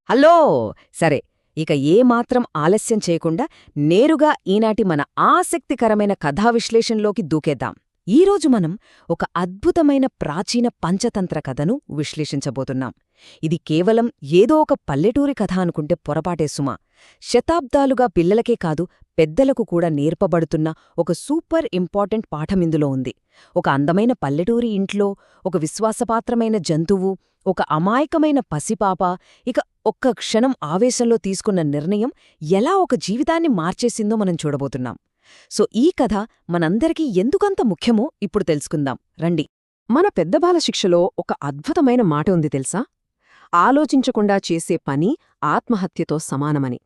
Hello! సరే, ఇక ఏమాత్రం ఆలస్యం చేయకుండా నేరుగా ఈనాటి మన ఆసక్తికరమైన కథా విశ్లేషణలోకి దూకేద్దాం. ఈరోజు మనం ఒక అద్భుతమైన ప్రాచీన పంచతంత్ర కథను విశ్లేషించబోతున్నాం. ఇది కేవలం ఏదో ఒక పల్లెటూరి కథ అనుకుంటే పొరపాటే సుమా. శతాబ్దాలుగా పిల్లలకే కాదు, పెద్దలకు కూడా నేర్పబడుతున్న ఒక సూపర్ ఇంపార్టెంట్ పాఠమిందులో ఉంది. ఒక అందమైన పల్లెటూరి ఇంట్లో ఒక విశ్వాసపాత్రమైన జంతువు, ఒక అమాయకమైన పసిపాప, ఇక ఒక్క క్షణం ఆవేశంలో తీసుకున్న నిర్ణయం ఎలా ఒక జీవితాన్ని మార్చేసిందో మనం చూడబోతున్నాం. సో ఈ కథ మనందరికీ ఎందుకంత ముఖ్యమో ఇప్పుడు తెలుసుకుందాం రండి. మన పెద్ద బాల శిక్షలో ఒక అద్భుతమైన మాట ఉంది తెలుసా? ఆలోచించకుండా చేసే పని ఆత్మహత్యతో సమానమని.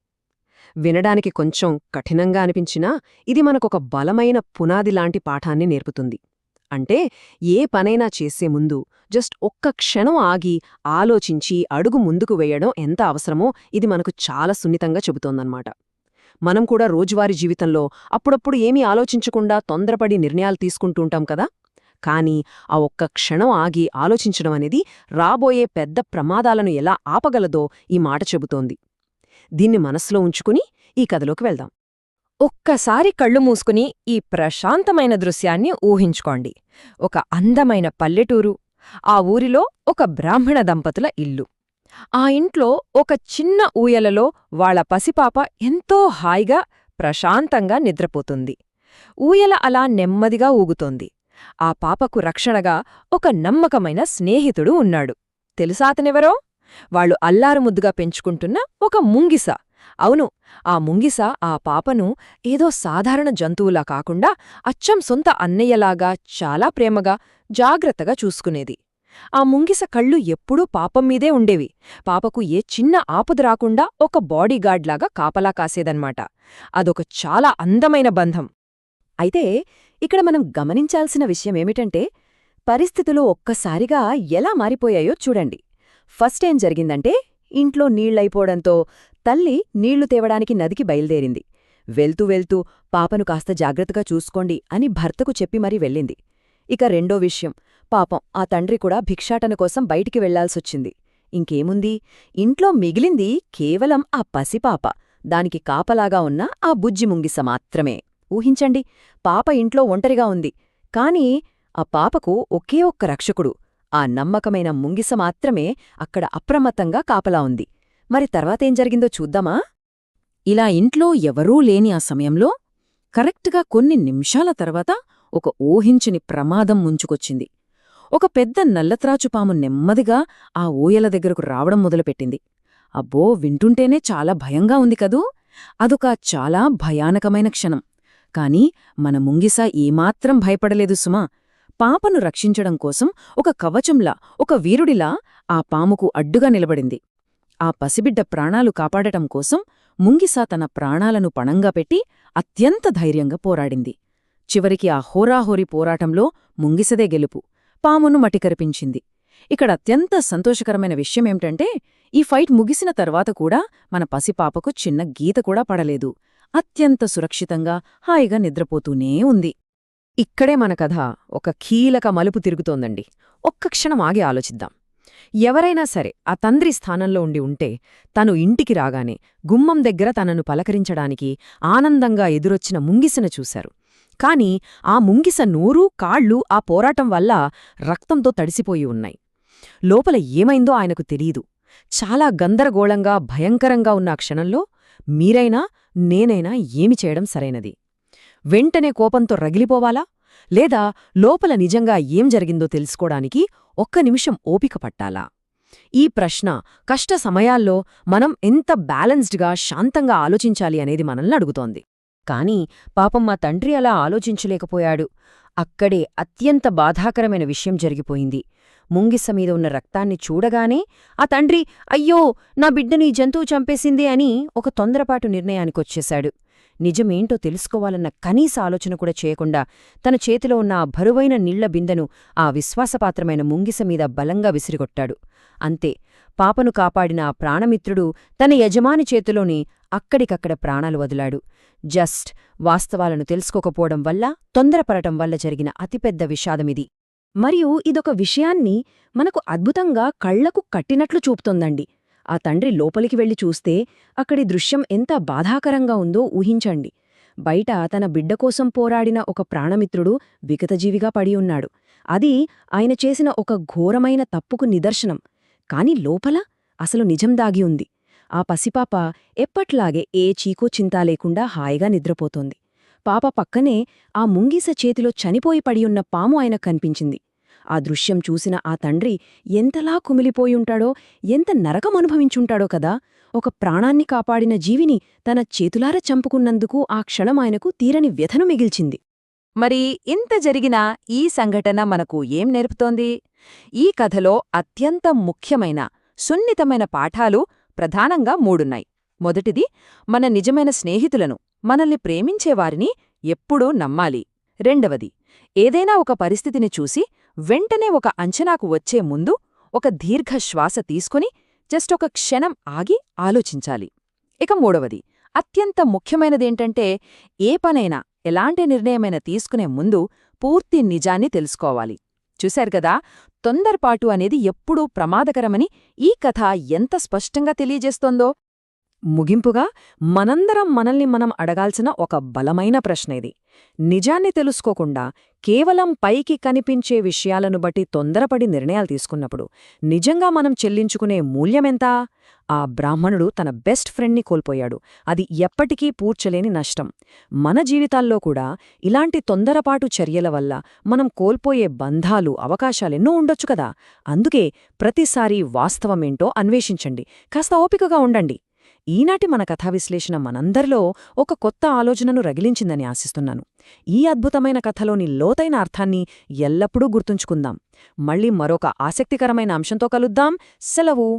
వినడానికి కొంచెం కఠినంగా అనిపించినా ఇది మనకొక బలమైన పునాదిలాంటి పాఠాన్ని నేర్పుతుంది. అంటే ఏ పనైనా చేసే ముందు జస్ట్ ఒక్క క్షణం ఆగి ఆలోచించి అడుగు ముందుకు వేయడం ఎంత అవసరమో ఇది మనకు చాలా సున్నితంగా చెబుతోందన్నమాట. మనం కూడా రోజువారీ జీవితంలో అప్పుడప్పుడు ఏమీ ఆలోచించకుండా తొందరపడి నిర్ణయాలు తీసుకుంటుంటాం కదా. కానీ ఆ ఒక్క క్షణం ఆగి ఆలోచించడం అనేది రాబోయే పెద్ద ప్రమాదాలను ఎలా ఆపగలదో ఈ మాట చెబుతోంది. దీన్ని మనసులో ఉంచుకుని ఈ కథలోకి వెళ్దాం. ఒక్కసారి కళ్ళు మూసుకుని ఈ ప్రశాంతమైన దృశ్యాన్ని ఊహించుకోండి. ఒక అందమైన పల్లెటూరు, ఆ ఊరిలో ఒక బ్రాహ్మణ దంపతుల ఇల్లు. ఆ ఇంట్లో ఒక చిన్న ఊయలలో వాళ్ల పసిపాప ఎంతో హాయిగా ప్రశాంతంగా నిద్రపోతుంది. ఊయల అలా నెమ్మదిగా ఊగుతోంది. ఆ పాపకు రక్షణగా ఒక నమ్మకమైన స్నేహితుడు ఉన్నాడు. తెలుసా అతనెవరో? వాళ్లు అల్లారుముద్దుగా పెంచుకుంటున్న ఒక ముంగిస. అవును, ఆ ముంగిస ఆ పాపను ఏదో సాధారణ జంతువులా కాకుండా అచ్చం సొంత అన్నయ్యలాగా చాలా ప్రేమగా జాగ్రత్తగా చూసుకునేది. ఆ ముంగిస కళ్ళు ఎప్పుడూ పాపమ్మీదే ఉండేవి. పాపకు ఏ చిన్న ఆపద రాకుండా ఒక బాడీగార్డ్లాగా కాపలా కాసేదన్మాట. అదొక చాలా అందమైన బంధం. అయితే ఇక్కడ మనం గమనించాల్సిన విషయమేమిటంటే, పరిస్థితులు ఒక్కసారిగా ఎలా మారిపోయాయో చూడండి. ఫస్ట్ ఏం జరిగిందంటే, ఇంట్లో నీళ్లైపోవడంతో తల్లి నీళ్లు తేవడానికి నదికి బయల్దేరింది. వెళ్తూ వెళ్తూ పాపను కాస్త జాగ్రత్తగా చూసుకోండి అని భర్తకు చెప్పి మరీ వెళ్ళింది. ఇక రెండో విషయం, పాపం ఆ తండ్రి కూడా భిక్షాటన కోసం బయటికి వెళ్లాల్సొచ్చింది. ఇంకేముంది, ఇంట్లో మిగిలింది కేవలం ఆ పసిపాప, దానికి కాపలాగా ఉన్న ఆ బుజ్జి ముంగిస మాత్రమే. ఊహించండి, పాప ఇంట్లో ఒంటరిగా ఉంది. కాని ఆ పాపకు ఒకే ఒక్క రక్షకుడు, ఆ నమ్మకమైన ముంగిస మాత్రమే అక్కడ అప్రమత్తంగా కాపలా ఉంది. మరి తర్వాతేం జరిగిందో చూద్దామా? ఇలా ఇంట్లో ఎవరూ లేని ఆ సమయంలో కరెక్ట్గా కొన్ని నిమిషాల తర్వాత ఒక ఊహించని ప్రమాదం ముంచుకొచ్చింది. ఒక పెద్ద నల్లత్రాచుపాము నెమ్మదిగా ఆ ఊయల దగ్గరకు రావడం మొదలుపెట్టింది. అబ్బో, వింటుంటేనే చాలా భయంగా ఉంది కదూ! అదొక చాలా భయానకమైన క్షణం. కాని మన ముంగిస ఏమాత్రం భయపడలేదు సుమా. పాపను రక్షించడం కోసం ఒక కవచంలా, ఒక వీరుడిలా ఆ పాముకు అడ్డుగా నిలబడింది. ఆ పసిబిడ్డ ప్రాణాలు కాపాడటం కోసం ముంగిస తన ప్రాణాలను పణంగా పెట్టి అత్యంత ధైర్యంగా పోరాడింది. చివరికి ఆ హోరాహోరీ పోరాటంలో ముంగిసదే గెలుపు, పామును మటికరిపించింది. ఇక్కడ అత్యంత సంతోషకరమైన విషయమేమిటంటే, ఈ ఫైట్ ముగిసిన తర్వాత కూడా మన పసిపాపకు చిన్న గీత కూడా పడలేదు. అత్యంత సురక్షితంగా హాయిగా నిద్రపోతూనే ఉంది. ఇక్కడే మన కథ ఒక కీలక మలుపు తిరుగుతోందండి. ఒక్క క్షణం ఆగి ఆలోచిద్దాం. ఎవరైనా సరే ఆ తండ్రి స్థానంలో ఉండి ఉంటే, తను ఇంటికి రాగానే గుమ్మం దగ్గర తనను పలకరించడానికి ఆనందంగా ఎదురొచ్చిన ముంగిసను చూశారు. కాని ఆ ముంగిస నోరూ కాళ్ళూ ఆ పోరాటం వల్ల రక్తంతో తడిసిపోయి ఉన్నాయి. లోపల ఏమైందో ఆయనకు తెలీదు. చాలా గందరగోళంగా భయంకరంగా ఉన్న ఆ క్షణంలో మీరైనా నేనైనా ఏమి చేయడం సరైనది? వెంటనే కోపంతో రగిలిపోవాలా? లేదా లోపల నిజంగా ఏం జరిగిందో తెలుసుకోడానికి ఒక్క నిమిషం ఓపిక పట్టాలా? ఈ ప్రశ్న కష్ట సమయాల్లో మనం ఎంత బ్యాలెన్స్డ్గా శాంతంగా ఆలోచించాలి అనేది మనల్ని అడుగుతోంది. కాని పాపం మా తండ్రి అలా ఆలోచించలేకపోయాడు. అక్కడే అత్యంత బాధాకరమైన విషయం జరిగిపోయింది. ముంగిస మీద ఉన్న రక్తాన్ని చూడగానే ఆ తండ్రి, అయ్యో, నా బిడ్డని జంతువు చంపేసిందే అని ఒక తొందరపాటు నిర్ణయానికొచ్చేశాడు. నిజమేంటో తెలుసుకోవాలన్న కనీస ఆలోచన కూడా చేయకుండా తన చేతిలో ఉన్న ఆ బరువైన నీళ్ల బిందెను ఆ విశ్వాసపాత్రమైన ముంగిస మీద బలంగా విసిరిగొట్టాడు. అంతే, పాపను కాపాడిన ఆ ప్రాణమిత్రుడు తన యజమాని చేతిలోని అక్కడికక్కడ ప్రాణాలు వదిలాడు. జస్ట్ వాస్తవాలను తెలుసుకోకపోవడం వల్ల, తొందరపడటం వల్ల జరిగిన అతిపెద్ద విషాదమిది. మరియు ఇదొక విషయాన్ని మనకు అద్భుతంగా కళ్లకు కట్టినట్లు చూపుతోందండి. ఆ తండ్రి లోపలికి వెళ్లి చూస్తే అక్కడి దృశ్యం ఎంత బాధాకరంగా ఉందో ఊహించండి. బయట తన బిడ్డ కోసం పోరాడిన ఒక ప్రాణమిత్రుడు విగతజీవిగా పడి ఉన్నాడు. అది ఆయన చేసిన ఒక ఘోరమైన తప్పుకు నిదర్శనం. కాని లోపల అసలు నిజం దాగి ఉంది. ఆ పసిపాప ఎప్పట్లాగే ఏ చీకో చింతా లేకుండా హాయిగా నిద్రపోతోంది. పాప పక్కనే ఆ ముంగీస చేతిలో చనిపోయి పడియున్న పాము ఆయనకు కనిపించింది. ఆ దృశ్యం చూసిన ఆ తండ్రి ఎంతలా కుమిలిపోయుంటాడో, ఎంత నరకమనుభవించుంటాడో కదా. ఒక ప్రాణాన్ని కాపాడిన జీవిని తన చేతులారా చంపుకున్నందుకు ఆ క్షణం ఆయనకు తీరని వ్యధను మిగిల్చింది. మరి ఇంత జరిగినా ఈ సంఘటన మనకు ఏం నేర్పుతోంది? ఈ కథలో అత్యంత ముఖ్యమైన, సున్నితమైన పాఠాలు ప్రధానంగా మూడున్నాయి. మొదటిది, మన నిజమైన స్నేహితులను, మనల్ని ప్రేమించేవారిని ఎప్పుడూ నమ్మాలి. రెండవది, ఏదైనా ఒక పరిస్థితిని చూసి వెంటనే ఒక అంచనాకు వచ్చే ముందు ఒక దీర్ఘ శ్వాస తీసుకుని జస్ట్ ఒక క్షణం ఆగి ఆలోచించాలి. ఇక మూడవది, అత్యంత ముఖ్యమైనదేంటంటే ఏ పనైనా, ఎలాంటి నిర్ణయమైనా తీసుకునే ముందు పూర్తి నిజాన్ని తెలుసుకోవాలి. చూశారుగదా, తొందరపాటు అనేది ఎప్పుడూ ప్రమాదకరమని ఈ కథ ఎంత స్పష్టంగా తెలియజేస్తోందో. ముగింపుగా మనందరం మనల్ని మనం అడగాల్సిన ఒక బలమైన ప్రశ్న ఇది. నిజాన్ని తెలుసుకోకుండా కేవలం పైకి కనిపించే విషయాలను బట్టి తొందరపడి నిర్ణయాలు తీసుకున్నప్పుడు నిజంగా మనం చెల్లించుకునే మూల్యమెంతా? ఆ బ్రాహ్మణుడు తన బెస్ట్ ఫ్రెండ్ని కోల్పోయాడు. అది ఎప్పటికీ పూడ్చలేని నష్టం. మన జీవితాల్లో కూడా ఇలాంటి తొందరపాటు చర్యల వల్ల మనం కోల్పోయే బంధాలు, అవకాశాలెన్నో ఉండొచ్చు కదా. అందుకే ప్రతిసారీ వాస్తవమేంటో అన్వేషించండి, కాస్త ఓపికగా ఉండండి. ఈనాటి మన కథా విశ్లేషణ మనందరిలో ఒక కొత్త ఆలోచనను రగిలించిందని ఆశిస్తున్నాను. ఈ అద్భుతమైన కథలోని లోతైన అర్థాన్ని ఎల్లప్పుడూ గుర్తుంచుకుందాం. మళ్ళీ మరొక ఆసక్తికరమైన అంశంతో కలుద్దాం. సెలవు.